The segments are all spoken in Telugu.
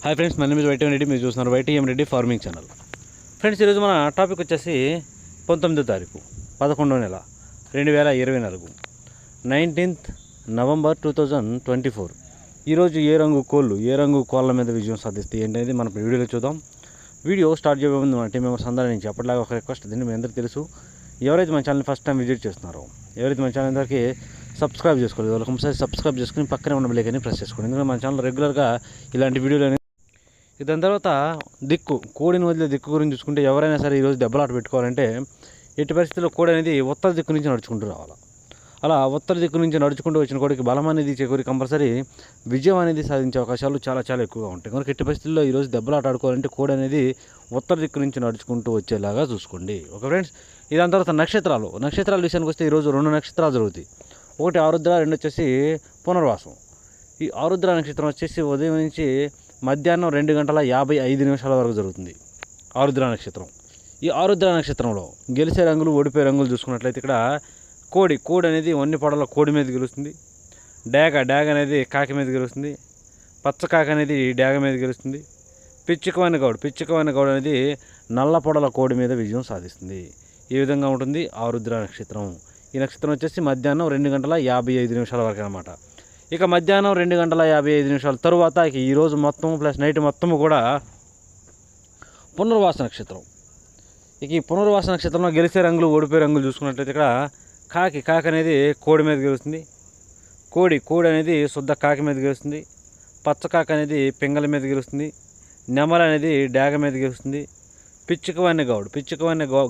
హాయ్ ఫ్రెండ్స్, మన మీద వైటీఎం రెడ్డి, మీరు చూస్తున్నారు YTM Reddy farming channel. Friends, ఈరోజు మన టాపిక్ వచ్చేసి 19వ తారీఖు 11వ నెల 2024, 19th November 2024. ఈరోజు ఏ రంగు కోళ్ళ మీద విజయం సాధిస్తాయి ఏంటనేది మన వీడియోలో చూద్దాం. వీడియో స్టార్ట్ చేయబోయే ముందు మన టీం మెంబర్స్ అందరూ నుంచి అప్పటిలాగా ఒక రిక్వెస్ట్. దీన్ని మీ అందరికీ తెలుసు, ఎవరైతే మన ఛానల్ ఫస్ట్ టైం విజిట్ చేస్తున్నారో, ఎవరైతే మన ఛానల్ అందరికీ సబ్స్క్రైబ్ చేసుకోలేదు వాళ్ళకి ఒకసారి సబ్స్క్రైబ్ చేసుకుని పక్కనే ఉన్న బెల్ ఐకాన్ని ప్రెస్ చేసుకోండి. ఎందుకంటే మన ఛానల్ రెగ్యులర్గా ఇలాంటి వీడియోలు. దాని తర్వాత కోడిని వదిలే దిక్కు గురించి చూసుకుంటే, ఎవరైనా సరే ఈరోజు దెబ్బలాట పెట్టుకోవాలంటే ఎట్టి పరిస్థితుల్లో కోడి అనేది ఉత్తర దిక్కు నుంచి నడుచుకుంటూ రావాలి. అలా ఉత్తర దిక్కు నుంచి నడుచుకుంటూ వచ్చిన కోడికి బలం అనేది చేకూరి కంపల్సరీ విజయం అనేది సాధించే అవకాశాలు చాలా చాలా ఎక్కువగా ఉంటాయి. కనుక ఎట్టి పరిస్థితుల్లో ఈరోజు దెబ్బలాట ఆడుకోవాలంటే కోడి అనేది ఉత్తర దిక్కు నుంచి నడుచుకుంటూ వచ్చేలాగా చూసుకోండి. ఓకే ఫ్రెండ్స్, దాని తర్వాత నక్షత్రాల విషయానికి వస్తే ఈరోజు 2 నక్షత్రాలు జరుగుతాయి. ఒకటి ఆరుద్ర, 2 వచ్చేసి పునర్వాసం. ఈ ఆరుద్ర నక్షత్రం వచ్చేసి ఉదయం నుంచి మధ్యాహ్నం 2:55 వరకు జరుగుతుంది ఆరుద్ర నక్షత్రం. ఈ ఆరుద్ర నక్షత్రంలో గెలిచే రంగులు, ఓడిపోయే రంగులు చూసుకున్నట్లయితే ఇక్కడ కోడి అనేది వన్ని పడల కోడి మీద గెలుస్తుంది. డాగ్ అనేది కాకి మీద గెలుస్తుంది. పచ్చ కాకి అనేది డాగ మీద గెలుస్తుంది. పిచ్చుకవన్న గౌడ్ అనేది నల్ల పొడల కోడి మీద విజయం సాధిస్తుంది. ఈ విధంగా ఉంటుంది ఆరుద్ర నక్షత్రం. ఈ నక్షత్రం వచ్చేసి మధ్యాహ్నం 2:55 వరకు అనమాట. ఇక మధ్యాహ్నం 2:55 తరువాత ఈరోజు మొత్తం ప్లస్ నైట్ మొత్తము కూడా పునర్వాస నక్షత్రం. ఈ పునర్వాస నక్షత్రంలో గెలిచే రంగులు, ఓడిపోయే రంగులు చూసుకున్నట్లయితే ఇక్కడ కాకి అనేది కోడి మీద గెలుస్తుంది. కోడి అనేది శుద్ధ కాకి మీద గెలుస్తుంది. పచ్చ కాకి అనేది పింగళ మీద గెలుస్తుంది. నెమల అనేది డాగ మీద గెలుస్తుంది. పిచ్చుకవన్న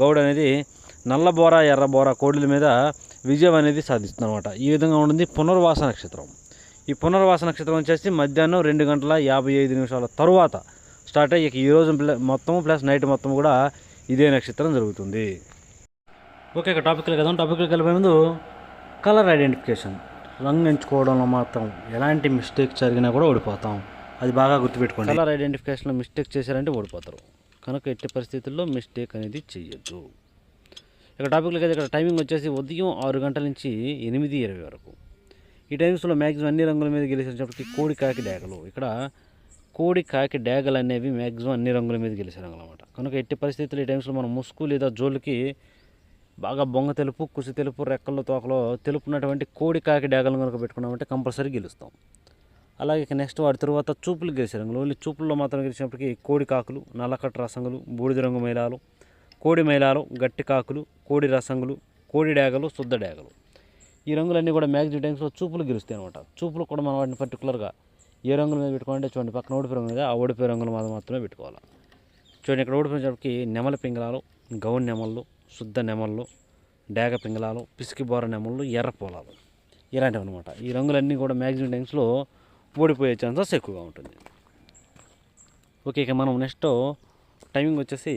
గౌడ్ అనేది నల్లబోర, ఎర్రబోర కోడిల మీద విజయం అనేది సాధిస్తుంది అనమాట. ఈ విధంగా ఉంటుంది పునర్వాస నక్షత్రం. ఈ పునర్వాస నక్షత్రం వచ్చేసి మధ్యాహ్నం 2:55 తరువాత స్టార్ట్ అయ్యి ఈరోజు మొత్తం ప్లస్ నైట్ మొత్తం కూడా ఇదే నక్షత్రం జరుగుతుంది. ఓకే, ఇక టాపిక్లోకి వెళ్ళిపోయే ముందు కలర్ ఐడెంటిఫికేషన్, రంగు ఎంచుకోవడంలో మాత్రం ఎలాంటి మిస్టేక్స్ జరిగినా కూడా ఓడిపోతాం. అది బాగా గుర్తుపెట్టుకోండి. కలర్ ఐడెంటిఫికేషన్లో మిస్టేక్ చేశారంటే ఓడిపోతారు. కనుక ఎట్టి పరిస్థితుల్లో మిస్టేక్ అనేది చేయొద్దు. ఇక టాపిక్లోకి అయితే ఇక్కడ టైమింగ్ వచ్చేసి ఉదయం 6 గంటల నుంచి 8:20 వరకు. ఈ టైమ్స్లో మ్యాక్సిమం అన్ని రంగుల మీద గెలిచేటప్పటికి కోడి కాకి డాగలు. ఇక్కడ కోడి కాకి డాగలు అనేవి మ్యాక్సిమం అన్ని రంగుల మీద గెలిచే రంగులు అనమాట. కనుక ఎట్టి పరిస్థితులు ఈ టైమ్స్లో మనం ముసుగు లేదా జోళ్ళకి బాగా బొంగ తెలుపు, కుసి తెలుపు, రెక్కల్లో తోకలో తెలుపున్నటువంటి కోడి కాకి డాగలను కనుక పెట్టుకున్నామంటే కంపల్సరీ గెలుస్తాం. అలాగే ఇక నెక్స్ట్ వాటి తర్వాత చూపులు గెలిచే రంగులు. ఓన్లీ చూపుల్లో మాత్రం గెలిచినప్పటికీ కోడి కాకులు, నల్లకట్ట రసంగులు, బూడిద రంగు మైలాలు, కోడి మైలాలు, గట్టి కాకులు, కోడి రసంగులు, కోడి డాగలు, శుద్ధ డాగలు. ఈ రంగులన్నీ కూడా మ్యాక్సిమం టైమ్స్లో చూపులు గెలుస్తాయి అనమాట. చూపులు కూడా మనం వాటిని పర్టికులర్గా ఏ రంగుల మీద పెట్టుకోవాలంటే చూడండి, పక్కన ఓడిపోయే రంగు మీద ఆ ఓడిపోయే రంగుల మీద మాత్రమే పెట్టుకోవాలి. చూడండి, ఇక్కడ ఓడిపోయినప్పటికీ నెమల పింగళాలు, గౌన్ నెమళ్ళు, శుద్ధ నెమళ్ళు, డాగ పింగళాలు, పిసికి బోర నెమళ్ళు, ఎర్ర పొలాలు, ఇలాంటివి అనమాట. ఈ రంగులన్నీ కూడా మ్యాక్సిమం టైమ్స్లో ఓడిపోయే ఛాన్సెస్ ఎక్కువగా ఉంటుంది. ఓకే, ఇక మనం నెక్స్ట్ టైమింగ్ వచ్చేసి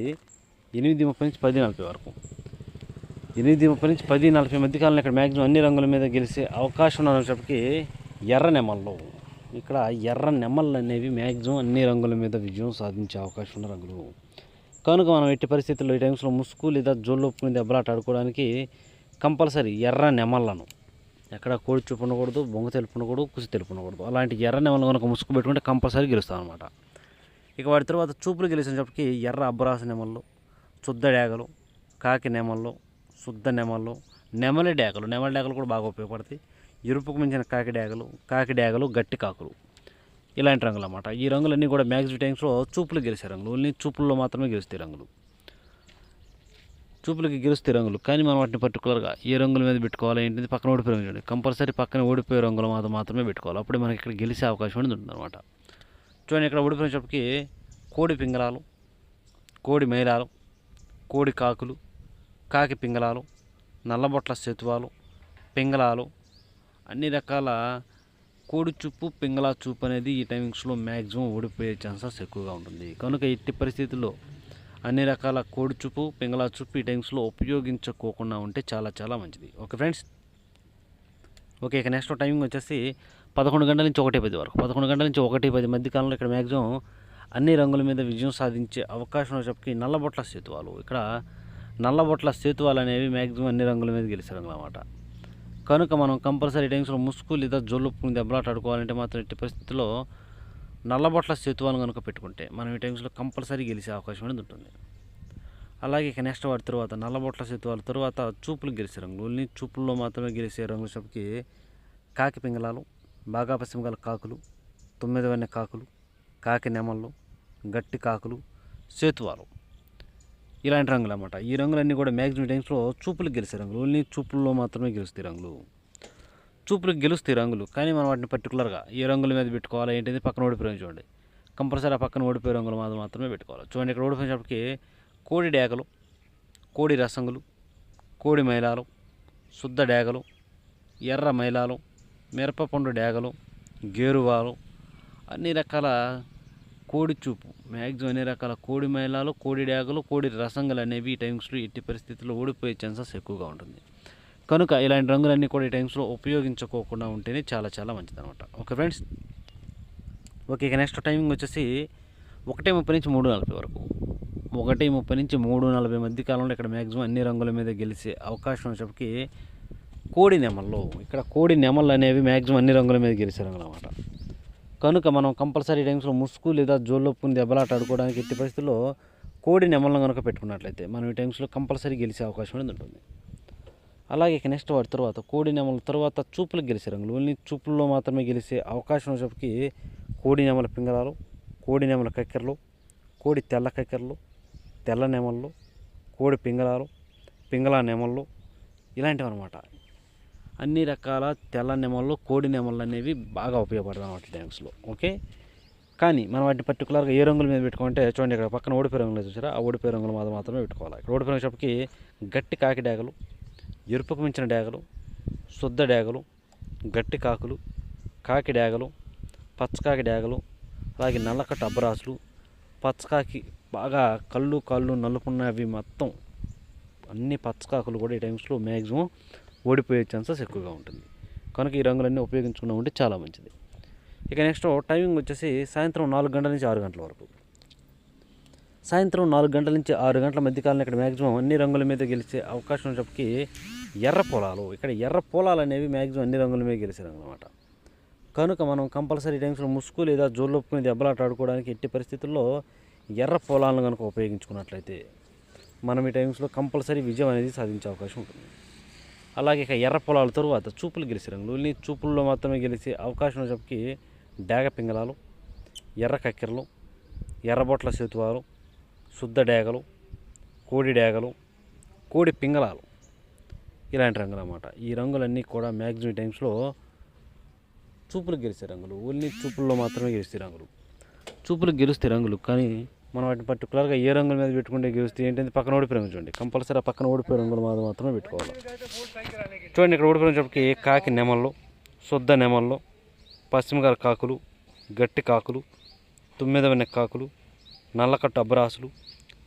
8:30 నుంచి 10:40 వరకు. 8:30 నుంచి 10:40 మధ్యకాలంలో ఇక్కడ మ్యాక్సిమం అన్ని రంగుల మీద గెలిచే అవకాశం ఉన్నప్పటికీ ఎర్ర నెమళ్ళు. ఇక్కడ ఎర్ర నెమళ్ళు అనేవి మ్యాక్సిమం అన్ని రంగుల మీద విజయం సాధించే అవకాశం ఉన్న రంగులు. కనుక మనం ఎట్టి పరిస్థితుల్లో ఈ టైమ్స్లో ముసుగు లేదా జోళ్ళొప్పుకుని దెబ్బలాట ఆడుకోవడానికి కంపల్సరీ ఎర్ర నెమళ్ళను, ఎక్కడ కోడి చూపు ఉండకూడదు, బొంగ తెలుపు ఉండకూడదు, కుసి తెలుపు ఉండకూడదు, అలాంటి ఎర్ర నెమళ్ళు కనుక ముసుగు పెట్టుకుంటే కంపల్సరీ గెలుస్తాం అనమాట. ఇక వాటి తర్వాత చూపులు గెలిచినప్పటికీ ఎర్ర అబ్బరాస నెమళ్ళు, శుద్ధ డాగలు, కాకి నెమళ్ళు, శుద్ధ నెమళ్ళు, నెమలి డాగలు కూడా బాగా ఉపయోగపడతాయి. ఎరుపుకు మించిన కాకి డాగలు, గట్టి కాకులు, ఇలాంటి రంగులు అన్నమాట. ఈ రంగులన్నీ కూడా మ్యాక్సిమం టైమ్స్లో చూపులు గెలిచే రంగులు. ఓన్లీ చూపుల్లో మాత్రమే గెలుస్తాయి రంగులు. చూపులకి గెలుస్తాయి రంగులు, కానీ మనం వాటిని పర్టికులర్గా ఏ రంగుల మీద పెట్టుకోవాలి ఏంటిది పక్కన ఓడిపోయే రంగు చూడండి, కంపల్సరీ పక్కన ఓడిపోయే రంగుల మీద మాత్రమే పెట్టుకోవాలి. అప్పుడే మనకి ఇక్కడ గెలిచే అవకాశం అనేది ఉంటుంది అనమాట. చూడండి, ఇక్కడ ఓడిపోయినప్పటికీ కోడి పింగళాలు, కోడి మైలాలు, కోడి కాకులు, కాకి పింగళాలు, నల్లబొట్ల శతువాలు, పింగళాలు, అన్ని రకాల కోడి చూపు, పింగళ చూపు అనేది ఈ టైమింగ్స్లో మ్యాక్సిమం ఓడిపోయే ఛాన్సెస్ ఎక్కువగా ఉంటుంది. కనుక ఎట్టి పరిస్థితుల్లో అన్ని రకాల కోడి చూపు, పింగళ చూపు ఈ టైమ్స్లో ఉపయోగించుకోకుండా ఉంటే చాలా చాలా మంచిది. Okay friends. ఓకే, ఇక నెక్స్ట్ టైమింగ్ వచ్చేసి 11 గంటల నుంచి 1:10 వరకు. 11 గంటల నుంచి 1:10 మధ్యకాలంలో ఇక్కడ మ్యాక్సిమం అన్ని రంగుల మీద విజయం సాధించే అవకాశం వచ్చేప్పటికి నల్లబొట్ల సేతువాలు. ఇక్కడ నల్లబొట్ల సేతువాలు అనేవి మ్యాక్సిమం అన్ని రంగుల మీద గెలిచే రంగులు అన్నమాట. కనుక మనం కంపల్సరీ టైమ్స్లో ముసుగు లేదా జొల్లుప్పుకుని దెబ్బలాట ఆడుకోవాలంటే మాత్రం ఎట్టి పరిస్థితుల్లో నల్లబొట్ల సేతువాలు కనుక పెట్టుకుంటే మనం ఈ టైమ్స్లో కంపల్సరీ గెలిచే అవకాశం అనేది ఉంటుంది. అలాగే ఇక నెక్స్ట్ వాటి తర్వాత నల్లబొట్ల సేతువాల తర్వాత చూపులు గెలిచే రంగులు, ఓన్లీ చూపుల్లో మాత్రమే గెలిచే రంగులు చెప్పి కాకి పింగళాలు, బాగా పశ్చిమగల కాకులు, 9 వన్నె కాకులు, కాకి నెమళ్ళు, గట్టి కాకులు, సేతువాలు, ఇలాంటి రంగులు అన్నమాట. ఈ రంగులన్నీ కూడా మ్యాక్సిమం టైమ్స్లో చూపులకు గెలిచే రంగులు, ఓన్లీ చూపుల్లో మాత్రమే గెలుస్తాయి రంగులు. చూపులకు గెలుస్తాయి రంగులు, కానీ మనం వాటిని పర్టికులర్గా ఏ రంగుల మీద పెట్టుకోవాలి ఏంటిది పక్కన ఓడిపోయి చూడండి. కంపల్సరీ ఆ పక్కన ఓడిపోయే రంగులు మాత్రమే పెట్టుకోవాలి. చూడండి ఇక్కడ ఓడిపోయినప్పటికీ కోడి డేగలు, కోడి రసంగులు, కోడి మైలాలు, శుద్ధ డేగలు, ఎర్ర మైలాలు, మిరపపండు డేగలు, గేరువాలు, అన్ని రకాల కోడి చూపు, మ్యాక్సిమం అన్ని రకాల కోడి మైలాలు, కోడి డేగలు, కోడి రసంగులు అనేవి ఈ టైమ్స్లో ఎట్టి పరిస్థితుల్లో ఓడిపోయే ఛాన్సెస్ ఎక్కువగా ఉంటుంది. కనుక ఇలాంటి రంగులన్నీ కూడా ఈ టైమ్స్లో ఉపయోగించుకోకుండా ఉంటేనే చాలా చాలా మంచిది అనమాట. ఓకే ఫ్రెండ్స్, ఓకే ఇక నెక్స్ట్ టైమింగ్ వచ్చేసి 1:30 నుంచి 3:40 వరకు. 1:30 నుంచి 3:40 మధ్య కాలంలో ఇక్కడ మ్యాక్సిమం అన్ని రంగుల మీద గెలిచే అవకాశం వచ్చేప్పటికి కోడి నెమళ్ళు. ఇక్కడ కోడి నెమళ్ళు అనేవి మ్యాక్సిమం అన్ని రంగుల మీద గెలిచే రంగులు అన్నమాట. కనుక మనం కంపల్సరీ టైమ్స్లో ముసుగు లేదా జోళ్ళొప్పుని దెబ్బలాట ఆడుకోవడానికి ఎట్టి పరిస్థితుల్లో కోడి నెమళ్ళను కనుక పెట్టుకున్నట్లయితే మనం ఈ టైమ్స్లో కంపల్సరీ గెలిచే అవకాశం అనేది ఉంటుంది. అలాగే ఇక నెక్స్ట్ వాటి తర్వాత కోడి నెమల తర్వాత చూపులకు గెలిచే రంగులు, ఓన్లీ చూపుల్లో మాత్రమే గెలిచే అవకాశం వచ్చేప్పటికి కోడి నెమల పింగళాలు, కోడి నెమల కక్కెరలు, కోడి తెల్ల కక్కెరలు, తెల్ల నెమళ్ళు, కోడి పింగళాలు, పింగళా నెమళ్ళు, ఇలాంటివి అనమాట. అన్ని రకాల తెల్ల నెమళ్ళు, కోడి నెమళ్ళు అనేవి బాగా ఉపయోగపడతాయి అన్నమాట టైమ్స్లో. ఓకే, కానీ మనం వాటిని పర్టికులర్గా ఏ రంగుల మీద పెట్టుకుంటే చూడండి ఇక్కడ పక్కన ఓడిపోయే రంగులు చూసారా, ఆ ఓడిపోయే రంగులు మాత్రమే పెట్టుకోవాలి. ఇక్కడ ఓడిపోయిన వచ్చేప్పటికి గట్టి కాకి డేగలు, ఎరుపుకు మించిన డేగలు, శుద్ధ డేగలు, గట్టి కాకులు, కాకి డేగలు, పచ్చకాకి డేగలు, అలాగే నల్లకట్ట అబ్బరాసులు, పచ్చకాకి బాగా కళ్ళు కాళ్ళు నలుపున్నవి మొత్తం అన్ని పచ్చకాకులు కూడా ఈ టైమ్స్లో మ్యాక్సిమం ఓడిపోయే ఛాన్సెస్ ఎక్కువగా ఉంటుంది. కనుక ఈ రంగులన్నీ ఉపయోగించుకున్నా ఉంటే చాలా మంచిది. ఇక నెక్స్ట్ టైమింగ్ వచ్చేసి సాయంత్రం 4 గంటల నుంచి 6 గంటల వరకు. సాయంత్రం 4 గంటల నుంచి 6 గంటల మధ్యకాలంలో ఇక్కడ మ్యాక్సిమం అన్ని రంగుల మీద గెలిచే అవకాశం వచ్చేప్పటికి ఎర్ర పొలాలు. ఇక్కడ ఎర్ర పొలాలు అనేవి మ్యాక్సిమం అన్ని రంగుల మీద గెలిచే రంగులు అనమాట. కనుక మనం కంపల్సరీ టైమ్స్లో ముసుగు లేదా జోళ్ళొప్పుకుని దెబ్బలాట ఆడుకోవడానికి ఎట్టి పరిస్థితుల్లో ఎర్ర పొలాలను కనుక ఉపయోగించుకున్నట్లయితే మనం ఈ టైమ్స్లో కంపల్సరీ విజయం అనేది సాధించే అవకాశం ఉంటుంది. అలాగే ఇక ఎర్ర పొలాల తరువాత చూపులు గెలిచే రంగులు, ఓన్లీ చూపుల్లో మాత్రమే గెలిచే అవకాశం వచ్చేప్పటికి డేగ పింగళాలు, ఎర్ర కక్కెరలు, ఎర్రబొట్ల సేతువాలు, శుద్ధ డేగలు, కోడి డేగలు, కోడి పింగళాలు, ఇలాంటి రంగులు అన్నమాట. ఈ రంగులన్నీ కూడా మ్యాక్సిమం టైమ్స్లో చూపులు గెలిచే రంగులు, ఓన్లీ చూపుల్లో మాత్రమే గెలిచే రంగులు. చూపులు గెలిస్తే రంగులు, కానీ మనం వాటిని పర్టికులర్గా ఏ రంగుల మీద పెట్టుకుంటే గెలిస్తే ఏంటంటే పక్కన ఓడిపోయే రంగు చూడండి. కంపల్సరీ ఆ పక్కన ఓడిపోయే రంగులు మాత్రమే పెట్టుకోవాలి. చూడండి ఇక్కడ ఓడిపోయినప్పటికీ కాకి నెమళ్ళు, శుద్ధ నెమళ్ళు, పశ్చిమగల కాకులు, గట్టి కాకులు, 9 వన్నె కాకులు, నల్లకట్టు అబ్బరాసులు,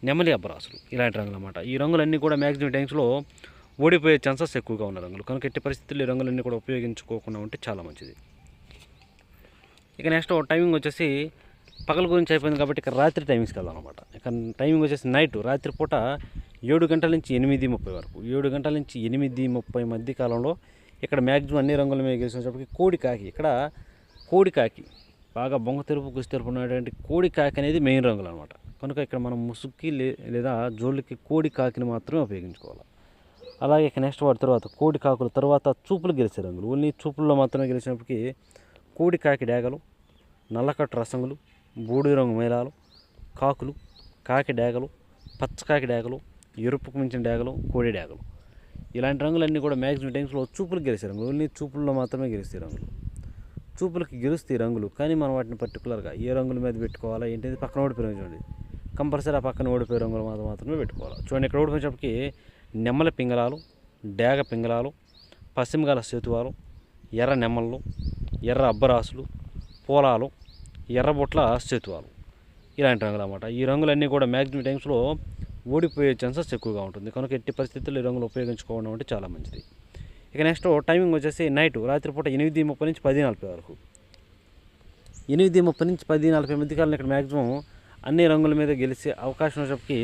నెమలి అబ్బరాసులు, ఇలాంటి రంగులు అన్నమాట. ఈ రంగులన్నీ కూడా మ్యాక్సిమం టైమ్స్లో ఓడిపోయే ఛాన్సెస్ ఎక్కువగా ఉన్న రంగులు. కనుక ఎట్టి పరిస్థితుల్లో ఈ రంగులన్నీ కూడా ఉపయోగించుకోకుండా ఉంటే చాలా మంచిది. ఇక నెక్స్ట్ టైమింగ్ వచ్చేసి పగల గురించి అయిపోయింది కాబట్టి ఇక రాత్రి టైమింగ్స్కి వెళ్దాం అనమాట. ఇక టైమింగ్ వచ్చేసి నైట్ రాత్రిపూట 7 గంటల నుంచి 8:30 వరకు. 7 గంటల నుంచి 8:30 మధ్య కాలంలో ఇక్కడ మ్యాక్సిమం అన్ని రంగుల మీద గెలిచినప్పటికీ కోడి కాకి. ఇక్కడ కోడి కాకి బాగా బొంగ తెరుపు గుసి తెరుపు ఉన్నటువంటి కోడి కాకి అనేది మెయిన్ రంగులు అనమాట. కనుక ఇక్కడ మనం ముసుగుకి లేదా జోళ్ళకి కోడి కాకిని మాత్రమే ఉపయోగించుకోవాలి. అలాగే ఇక నెక్స్ట్ వాటి తర్వాత కోడి కాకుల తర్వాత చూపులు గెలిచే రంగులు, ఓన్లీ చూపుల్లో మాత్రమే గెలిచినప్పటికీ కోడి కాకి డేగలు, నల్లకట్టు రసంగులు, బూడిద రంగు మైలాలు, కాకులు, కాకి డేగలు, పచ్చకాకి డేగలు, ఎరుపుకు మించిన డేగలు, కోడి డేగలు, ఇలాంటి రంగులన్నీ కూడా మ్యాక్సిమం టైమ్స్లో చూపులకు గెలిచే రంగులు, ఓన్లీ చూపుల్లో మాత్రమే గెలిస్తే రంగులు. చూపులకి గెలుస్తాయి రంగులు, కానీ మనం వాటిని పర్టికులర్గా ఏ రంగుల మీద పెట్టుకోవాలా ఏంటంటే పక్కన ఓడిపోయే రంగు చూడండి. కంపల్సరీ ఆ పక్కన ఓడిపోయే రంగులు మాత్రమే పెట్టుకోవాలి. చూడండి ఇక్కడ ఓడిపోయేటప్పటికి నెమ్మల పింగళాలు, డేగ పింగళాలు, పశ్చిమగల సేతువాలు, ఎర్ర నెమ్మళ్ళు, ఎర్ర అబ్బరాసులు, పోలాలు, ఎర్రబొట్ల సేతువాలు, ఇలాంటి రంగులు అన్నమాట. ఈ రంగులన్నీ కూడా మ్యాక్సిమం టైమ్స్లో ఓడిపోయే ఛాన్సెస్ ఎక్కువగా ఉంటుంది. కనుక ఎట్టి పరిస్థితుల్లో ఈ రంగులు ఉపయోగించుకోవడం అంటే చాలా మంచిది. ఇక నెక్స్ట్ టైమింగ్ వచ్చేసి నైట్ రాత్రిపూట 8:30 నుంచి 10:40 వరకు. 8:30 నుంచి 10:40 మధ్య కాలంలో ఇక్కడ మ్యాక్సిమం అన్ని రంగుల మీద గెలిచే అవకాశం వచ్చేప్పటికి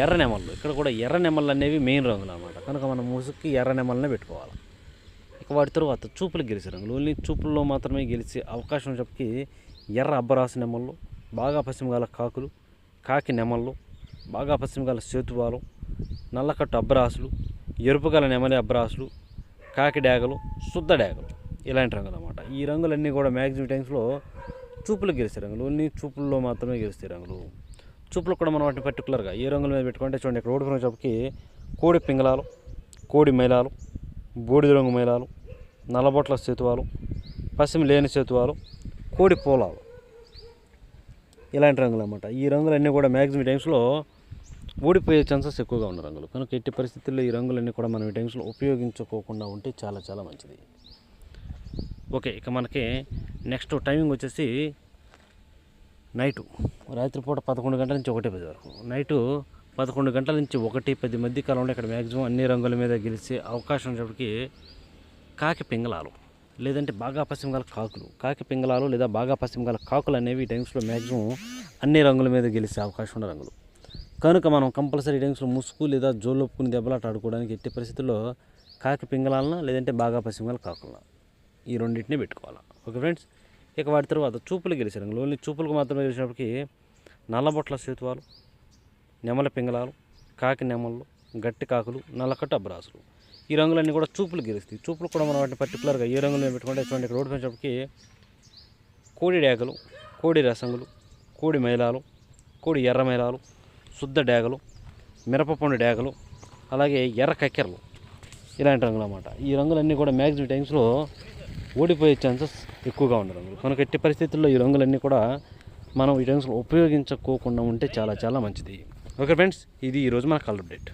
ఎర్ర నెమళ్ళు. ఇక్కడ కూడా ఎర్ర నెమళ్ళు అనేవి మెయిన్ రంగులు అన్నమాట. కనుక మనం ముసుగుకి ఎర్ర నెమళ్ళనే పెట్టుకోవాలి. ఇక వాటి తర్వాత చూపులు గెలిచే రంగులు, ఓన్లీ చూపుల్లో మాత్రమే గెలిచే అవకాశం వచ్చేప్పటికి ఎర్ర అబ్బరాసు నెమళ్ళు, బాగా పశ్చిమగాల కాకులు, కాకి నెమళ్ళు, బాగా పశ్చిమగాల సేతువాలు, నల్లకట్టు అబ్బరాసులు, ఎరుపుగల నెమలి అబ్బరాసులు, కాకి డ్యాగలు, శుద్ధ డ్యాగలు, ఇలాంటి రంగులు అన్నమాట. ఈ రంగులన్నీ కూడా మ్యాక్సిమం టైమ్స్లో చూపులు గెలిచే రంగులు, ఓన్లీ చూపుల్లో మాత్రమే గెలిచే రంగులు. చూపులు కూడా మనం వాటిని పర్టికులర్గా ఏ రంగుల మీద పెట్టుకుంటే చూడండి, ఇక్కడ ఓడిపోయిన చోపకి కోడి పింగళాలు, కోడి మైలాలు, బూడిద రంగు మైలాలు, నల్లబొట్ల సేతువాలు, పశ్చిమ లేని సేతువాలు, కోడి పోలాలు, ఇలాంటి రంగులు అన్నమాట. ఈ రంగులన్నీ కూడా మ్యాక్సిమం టైమ్స్లో ఓడిపోయే ఛాన్సెస్ ఎక్కువగా ఉన్న రంగులు కనుక ఎట్టి పరిస్థితుల్లో ఈ రంగులన్నీ కూడా మనం ఈ టైమ్స్లో ఉపయోగించుకోకుండా ఉంటే చాలా చాలా మంచిది. ఓకే, ఇక మనకి నెక్స్ట్ టైమింగ్ వచ్చేసి నైటు రాత్రిపూట 11 గంటల నుంచి 1:10 వరకు, నైటు 11 గంటల నుంచి 1:10 మధ్య కాలంలో ఇక్కడ మ్యాక్సిమం అన్ని రంగుల మీద గెలిచే అవకాశం ఉన్నప్పటికీ కాకి పింగళాలు లేదంటే బాగా పశ్చిమగాల కాకులు, కాకి పింగళాలు లేదా బాగా పశ్చిమగాల కాకులు అనేవి ఈ టైమ్స్లో మ్యాక్సిమం అన్ని రంగుల మీద గెలిచే అవకాశం ఉన్న రంగులు కనుక మనం కంపల్సరీ టైమ్స్లో ముసుగు లేదా జోలొప్పుకుని దెబ్బలాట ఆడుకోవడానికి ఎట్టి పరిస్థితుల్లో కాకి పింగళాలన లేదంటే బాగా పశ్చిమగాల కాకులన ఈ రెండింటిని పెట్టుకోవాలి. ఓకే ఫ్రెండ్స్, ఇక వాటి తర్వాత చూపులు గెలిచే రంగులు, ఓన్లీ చూపులకు మాత్రమే గెలిచినప్పటికీ నల్లబొట్ల సేతువాలు, నెమల పింగళాలు, కాకి నెమళ్ళు, గట్టి కాకులు, నల్లకట్టు అబ్బరాసులు, ఈ రంగులన్నీ కూడా చూపులు గెలుస్తాయి. చూపులు కూడా మనం వాటిని పర్టికులర్గా ఏ రంగులు పెట్టుకుంటే చూడండి, ఇక్కడ రోడ్డు పెంచేటప్పటికి కోడి డ్యాగలు, కోడి రసంగులు, కోడి మైలాలు, కోడి ఎర్ర మైలాలు, శుద్ధ డ్యాగలు, మిరపపండు డ్యాగలు, అలాగే ఎర్ర కక్కెరలు, ఇలాంటి రంగులు అన్నమాట. ఈ రంగులన్నీ కూడా మ్యాక్సిమం టైమ్స్లో ఓడిపోయే ఛాన్సెస్ ఎక్కువగా ఉన్న రంగులు కనుక ఎట్టి పరిస్థితుల్లో ఈ రంగులన్నీ కూడా మనం ఈ టైమ్స్లో ఉపయోగించుకోకుండా ఉంటే చాలా చాలా మంచిది. ఓకే ఫ్రెండ్స్, ఇది ఈరోజు మన కలర్ అప్డేట్.